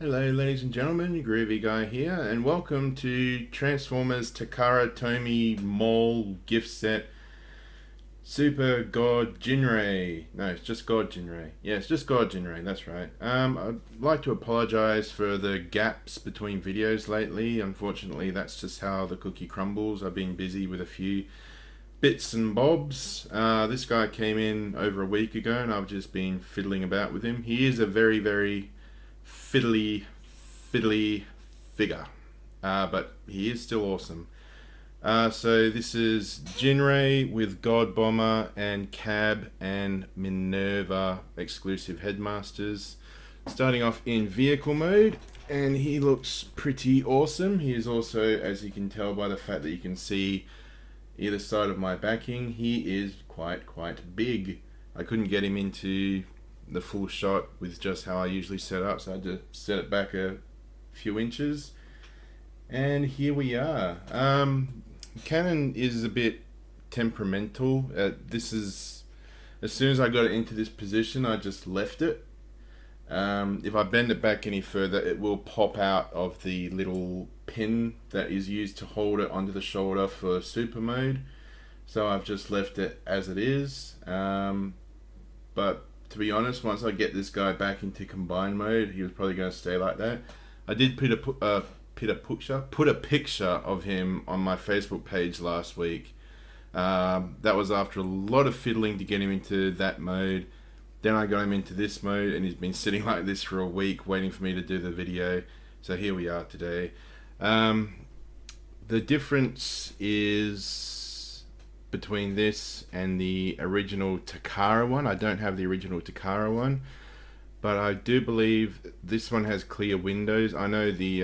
Hello ladies and gentlemen, Groovy Guy here, and welcome to Transformers Takara Tomy Mole Gift Set Super God Ginrai. No, it's just God Ginrai. Yeah, it's just God Ginrai, that's right. I'd like to apologize for the gaps between videos lately. Unfortunately, that's just how the cookie crumbles. I've been busy with a few bits and bobs. This guy came in over a week ago and I've just been fiddling about with him. He is a very fiddly figure, but he is still awesome. So this is Ginrai with God Bomber and Cab and Minerva exclusive headmasters. Starting off in vehicle mode, and he looks pretty awesome. He is also, as you can tell by the fact that you can see either side of my backing, he is quite big. I couldn't get him into the full shot with just how I usually set up, so I had to set it back a few inches, and here we are. Canon is a bit temperamental. This is, as soon as I got it into this position, I just left it. If I bend it back any further, it will pop out of the little pin that is used to hold it onto the shoulder for super mode. So I've just left it as it is. But to be honest, once I get this guy back into combined mode, he was probably going to stay like that. I did put a picture of him on my Facebook page last week. That was after a lot of fiddling to get him into that mode. Then I got him into this mode, and he's been sitting like this for a week waiting for me to do the video. So here we are today. The difference is between this and the original Takara one. I don't have the original Takara one, but I do believe this one has clear windows. I know the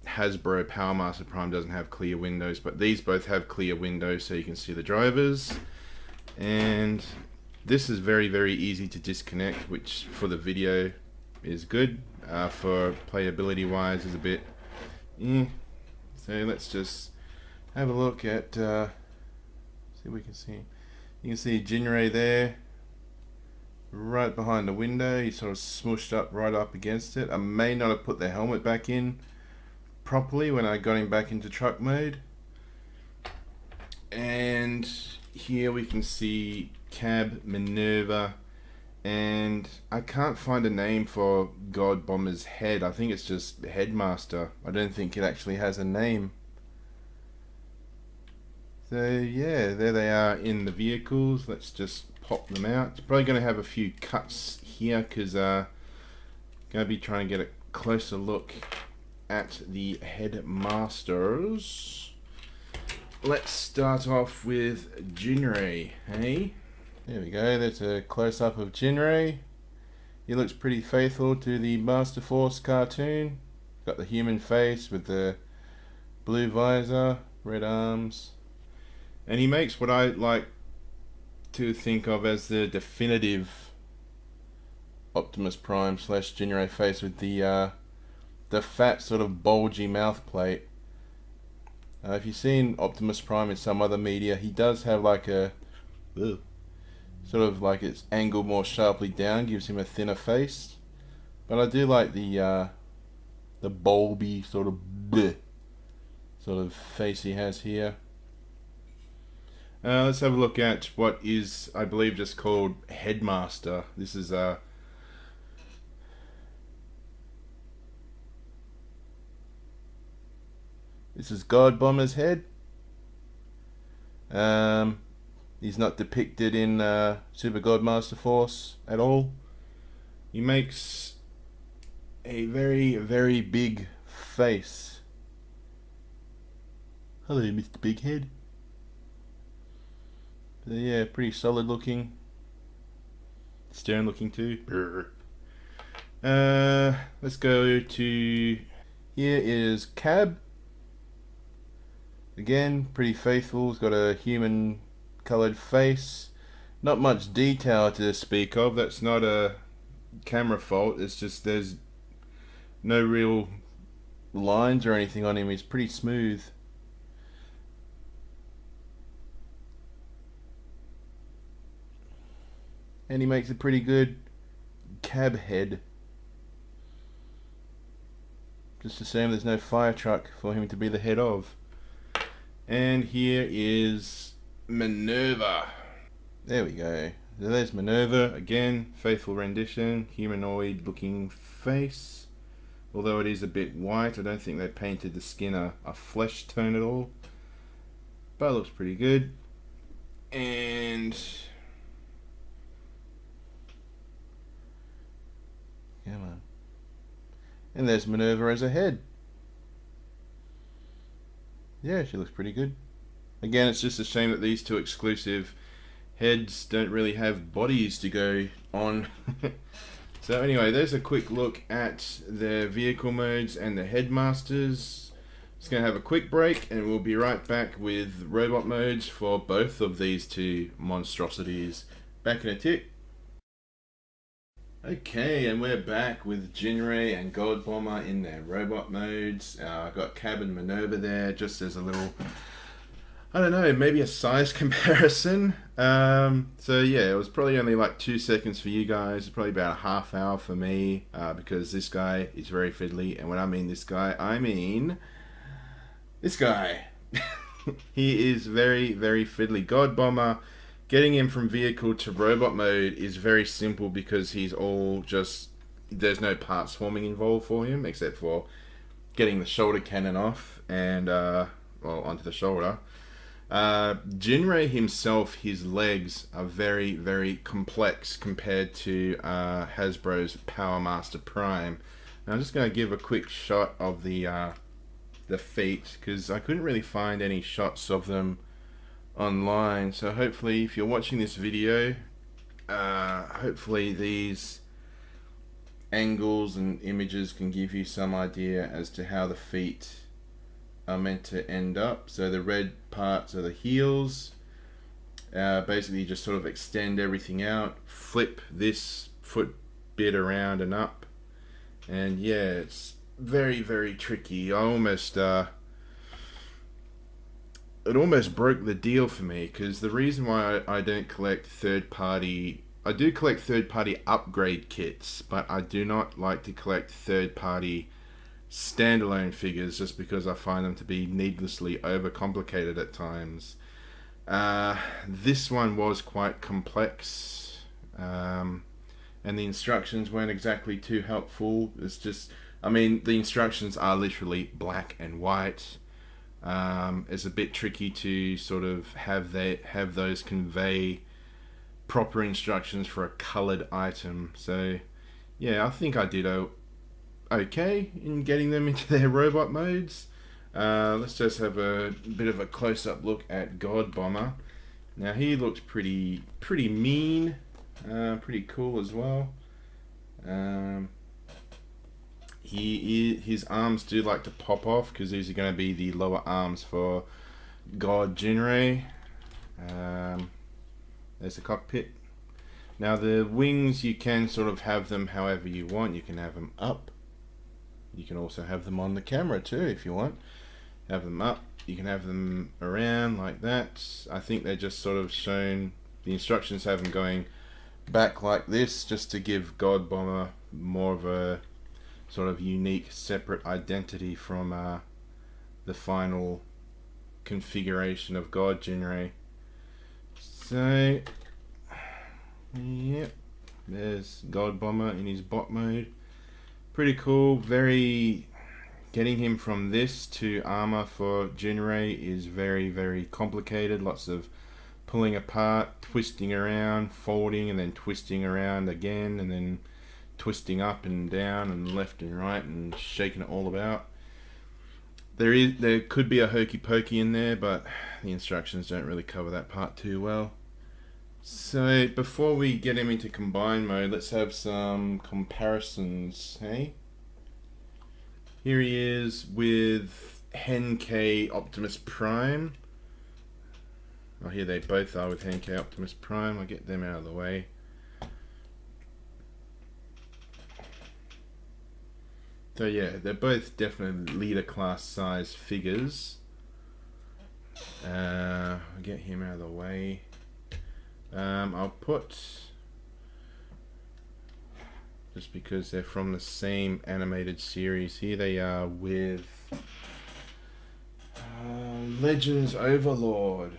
Hasbro Powermaster Prime doesn't have clear windows, but these both have clear windows so you can see the drivers. And this is very easy to disconnect, which for the video is good. For playability wise is a bit So let's just have a look at see if we can see. You can see Ginrai there right behind the window. He sort of smushed up right up against it. I may not have put the helmet back in properly when I got him back into truck mode. And here we can see Cab, Minerva, and I can't find a name for God Bomber's head. I think it's just Headmaster. I don't think it actually has a name. So yeah, there they are in the vehicles. Let's just pop them out. It's probably going to have a few cuts here because going to be trying to get a closer look at the headmasters. Let's start off with Ginrai, hey? There we go, there's a close-up of Ginrai. He looks pretty faithful to the Master Force cartoon. Got the human face with the blue visor, red arms. And he makes what I like to think of as the definitive Optimus Prime / Ginrai face with the fat sort of bulgy mouth plate. If you've seen Optimus Prime in some other media, he does have like a sort of like it's angled more sharply down, gives him a thinner face. But I do like the bulby sort of face he has here. Let's have a look at what is, I believe, just called Headmaster. This is God Bomber's head. He's not depicted in Super God Master Force at all. He makes a very big face. Hello, Mr. Big Head. So yeah, pretty solid looking. Stern looking too. Let's go to, here is Cab. Again, pretty faithful. He's got a human colored face. Not much detail to speak of. That's not a camera fault. It's just there's no real lines or anything on him. He's pretty smooth. And he makes a pretty good cab head. Just a shame there's no fire truck for him to be the head of. And here is Minerva. There we go. So there's Minerva again, faithful rendition, humanoid looking face. Although it is a bit white, I don't think they painted the skin a flesh tone at all. But it looks pretty good. And come on. And there's Minerva as a head. Yeah, she looks pretty good. Again, it's just a shame that these two exclusive heads don't really have bodies to go on. So anyway, there's a quick look at the vehicle modes and the headmasters. Just going to have a quick break and we'll be right back with robot modes for both of these two monstrosities. Back in a tick. Okay, and we're back with Ginrai and God Bomber in their robot modes. I've got Cab and Minerva there just as a little, I don't know, maybe a size comparison. So yeah, it was probably only like 2 seconds for you guys, probably about a half hour for me, because this guy is very fiddly. And when I mean this guy, I mean this guy. He is very, very fiddly. God Bomber, getting him from vehicle to robot mode is very simple because he's all just, there's no parts forming involved for him except for getting the shoulder cannon off and, well, onto the shoulder. Ginrai himself, his legs are very, very complex compared to Hasbro's Power Master Prime. Now I'm just going to give a quick shot of the feet because I couldn't really find any shots of them online, so hopefully if you're watching this video, hopefully these angles and images can give you some idea as to how the feet are meant to end up. So the red parts are the heels. Basically just sort of extend everything out, flip this foot bit around and up, and yeah, it's very, very tricky. I almost it almost broke the deal for me because the reason why I don't collect third-party, I do collect third-party upgrade kits, but I do not like to collect third-party standalone figures just because I find them to be needlessly overcomplicated at times. This one was quite complex, and the instructions weren't exactly too helpful. It's just, I mean, the instructions are literally black and white. It's a bit tricky to sort of have those convey proper instructions for a colored item. So yeah, I think I did okay in getting them into their robot modes. Let's just have a bit of a close-up look at God Bomber. Now he looks pretty mean, pretty cool as well. His arms do like to pop off because these are going to be the lower arms for God Ginrai. There's the cockpit. Now the wings, you can sort of have them however you want. You can have them up. You can also have them on the camera too if you want. Have them up. You can have them around like that. I think they're just sort of shown, the instructions have them going back like this just to give God Bomber more of a sort of unique separate identity from the final configuration of God Ginrai. So yep, there's God Bomber in his bot mode. Pretty cool. Very, getting him from this to armor for Ginrai is very, very complicated. Lots of pulling apart, twisting around, folding, and then twisting around again, and then twisting up and down and left and right and shaking it all about. There could be a hokey pokey in there, but the instructions don't really cover that part too well. So before we get him into combine mode, let's have some comparisons, hey? Here he is with Henkei Optimus Prime. Oh, here they both are with Henkei Optimus Prime. I'll get them out of the way. So yeah, they're both definitely leader class size figures. I'll get him out of the way. I'll put just because they're from the same animated series. Here they are with Legends Overlord.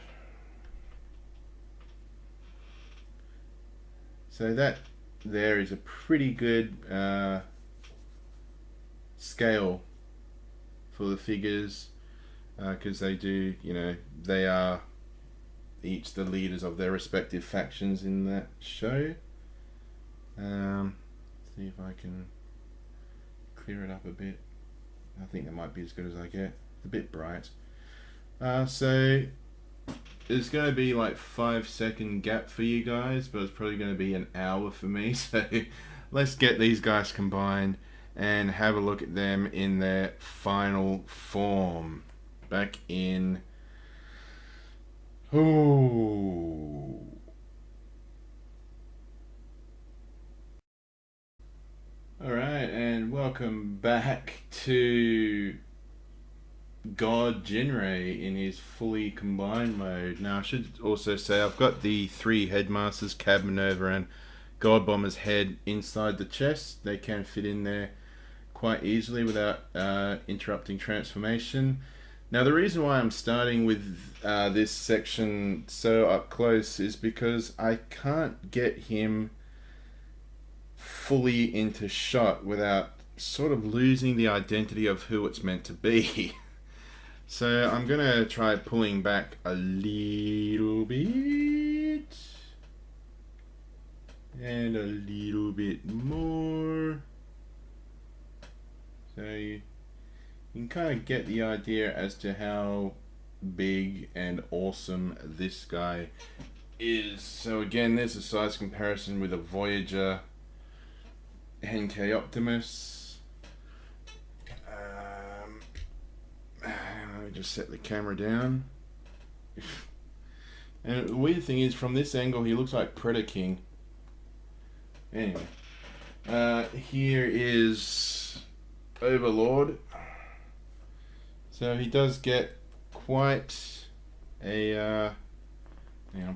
So that there is a pretty good scale for the figures, because they do, they are each the leaders of their respective factions in that show. See if I can clear it up a bit. I think that might be as good as I get. It's a bit bright. So there's going to be like 5-second gap for you guys, but it's probably going to be an hour for me. So let's get these guys combined and have a look at them in their final form. Back in... Ooh. Alright, and welcome back to God Ginrai in his fully combined mode. Now I should also say I've got the 3 headmasters, Cab, Minerva and God Bomber's head inside the chest. They can fit in there quite easily without interrupting transformation. Now the reason why I'm starting with this section so up close is because I can't get him fully into shot without sort of losing the identity of who it's meant to be. So I'm going to try pulling back a little bit and a little bit more, so you can kind of get the idea as to how big and awesome this guy is. So again, there's a size comparison with a Voyager NK Optimus. Let me just set the camera down. And the weird thing is, from this angle, he looks like Predator King. Anyway, here is Overlord. So he does get quite a... I'll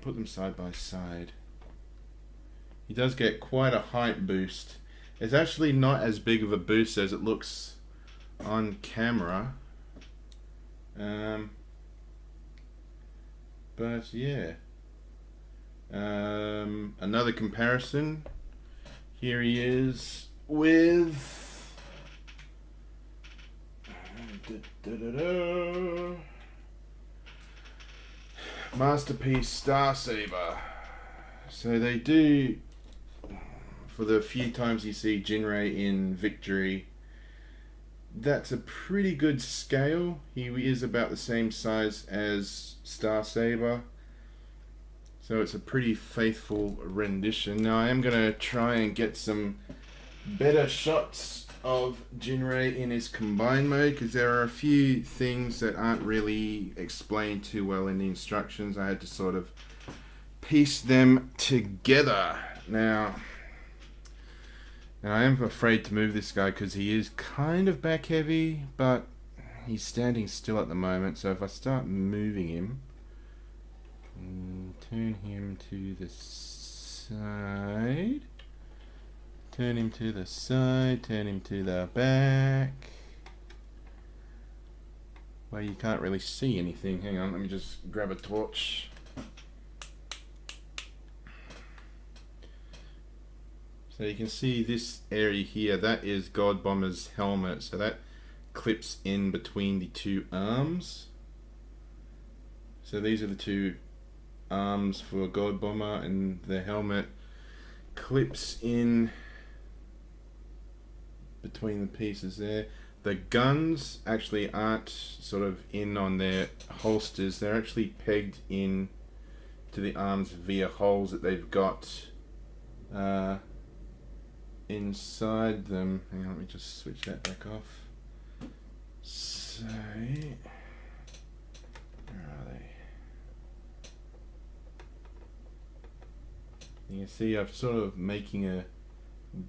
put them side by side. He does get quite a height boost. It's actually not as big of a boost as it looks on camera. But yeah. Another comparison. Here he is with... Masterpiece Starsaber. So they do, for the few times you see Ginrai in Victory, that's a pretty good scale. He is about the same size as Starsaber, so it's a pretty faithful rendition. Now I am going to try and get some better shots of Ginrai in his combined mode, because there are a few things that aren't really explained too well in the instructions. I had to sort of piece them together. Now I am afraid to move this guy because he is kind of back heavy, but he's standing still at the moment. So if I start moving him, turn him to the side, turn him to the side, turn him to the back. Well, you can't really see anything. Hang on, let me just grab a torch. So you can see this area here, that is God Bomber's helmet. So that clips in between the 2 arms. So these are the 2 arms for God Bomber, and the helmet clips in between the pieces there. The guns actually aren't sort of in on their holsters. They're actually pegged in to the arms via holes that they've got inside them. Hang on, let me just switch that back off. So, where are they? You can see I'm sort of making a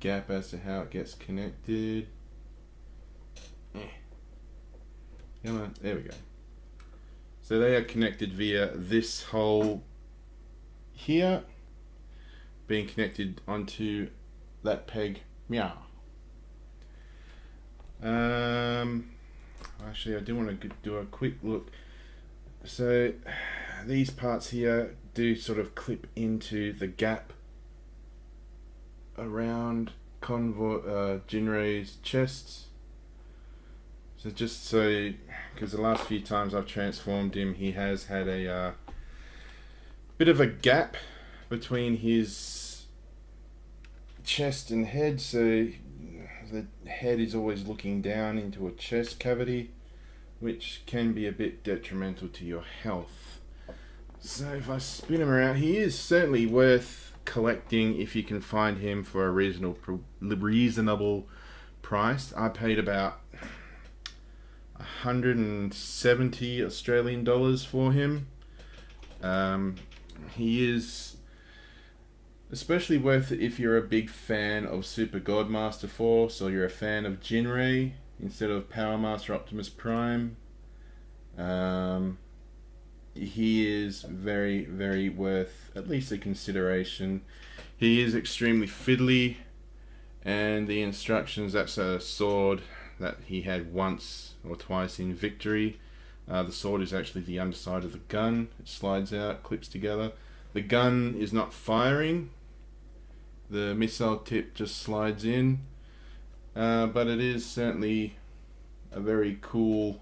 gap as to how it gets connected. Come on, there we go. So they are connected via this hole here, being connected onto that peg Meow. Actually, I do want to do a quick look. So these parts here do sort of clip into the gap around Ginrai's chest. So just so, because the last few times I've transformed him, he has had a bit of a gap between his chest and head, so the head is always looking down into a chest cavity, which can be a bit detrimental to your health. So if I spin him around, he is certainly worth collecting if you can find him for a reasonable price. I paid about 170 Australian dollars for him. He is especially worth it if you're a big fan of Super Godmaster Force, or you're a fan of Ginrai instead of Power Master Optimus Prime. He is very, very worth at least a consideration. He is extremely fiddly, and the instructions, that's a sword that he had once or twice in Victory. The sword is actually the underside of the gun. It slides out, clips together. The gun is not firing. The missile tip just slides in. But it is certainly a very cool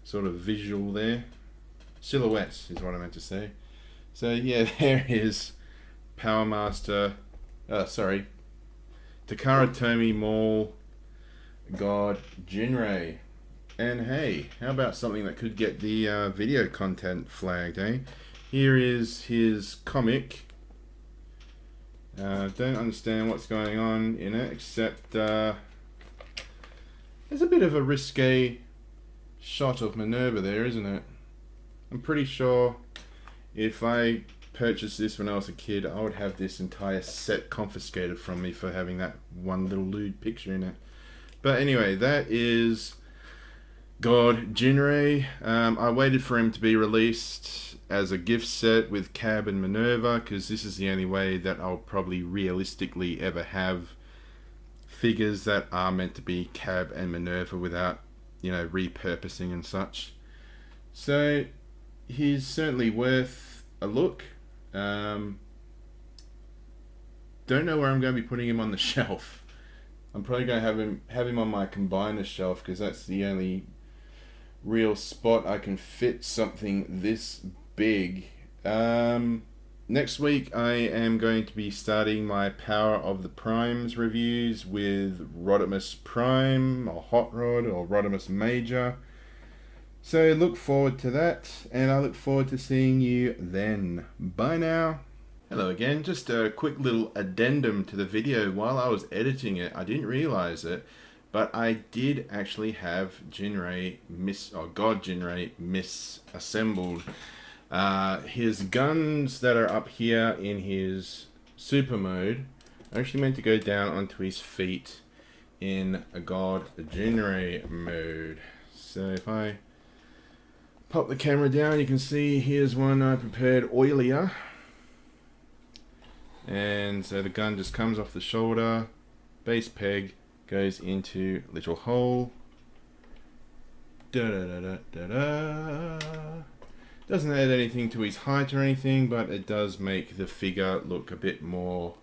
sort of visual there. Silhouettes is what I meant to say. So yeah, there is Power Master, Takara Tomy Mall God Ginrai. And hey, how about something that could get the video content flagged, eh? Here is his comic. Don't understand what's going on in it, except there's a bit of a risque shot of Minerva there, isn't it? I'm pretty sure if I purchased this when I was a kid, I would have this entire set confiscated from me for having that one little lewd picture in it. But anyway, that is God Ginrai. I waited for him to be released as a gift set with Cab and Minerva, because this is the only way that I'll probably realistically ever have figures that are meant to be Cab and Minerva without, repurposing and such. So he's certainly worth a look. Don't know where I'm going to be putting him on the shelf. I'm probably going to have him on my combiner shelf, because that's the only real spot I can fit something this big. Next week I am going to be starting my Power of the Primes reviews with Rodimus Prime, or Hot Rod, or Rodimus Major. So look forward to that, and I look forward to seeing you then. Bye now. Hello again, just a quick little addendum to the video. While I was editing it, I didn't realize it, but I did actually have God Ginrai misassembled. His guns that are up here in his super mode are actually meant to go down onto his feet in a God Ginrai mode. So if I pop the camera down, you can see here's one I prepared oilier. And so the gun just comes off the shoulder, base peg goes into little hole. Doesn't add anything to his height or anything, but it does make the figure look a bit more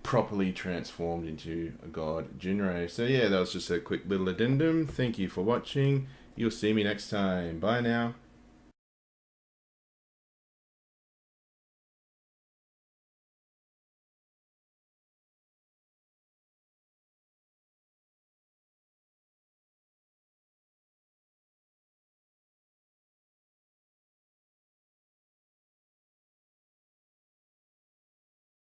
properly transformed into a God Ginrai. So yeah, that was just a quick little addendum. Thank you for watching. You'll see me next time. Bye now.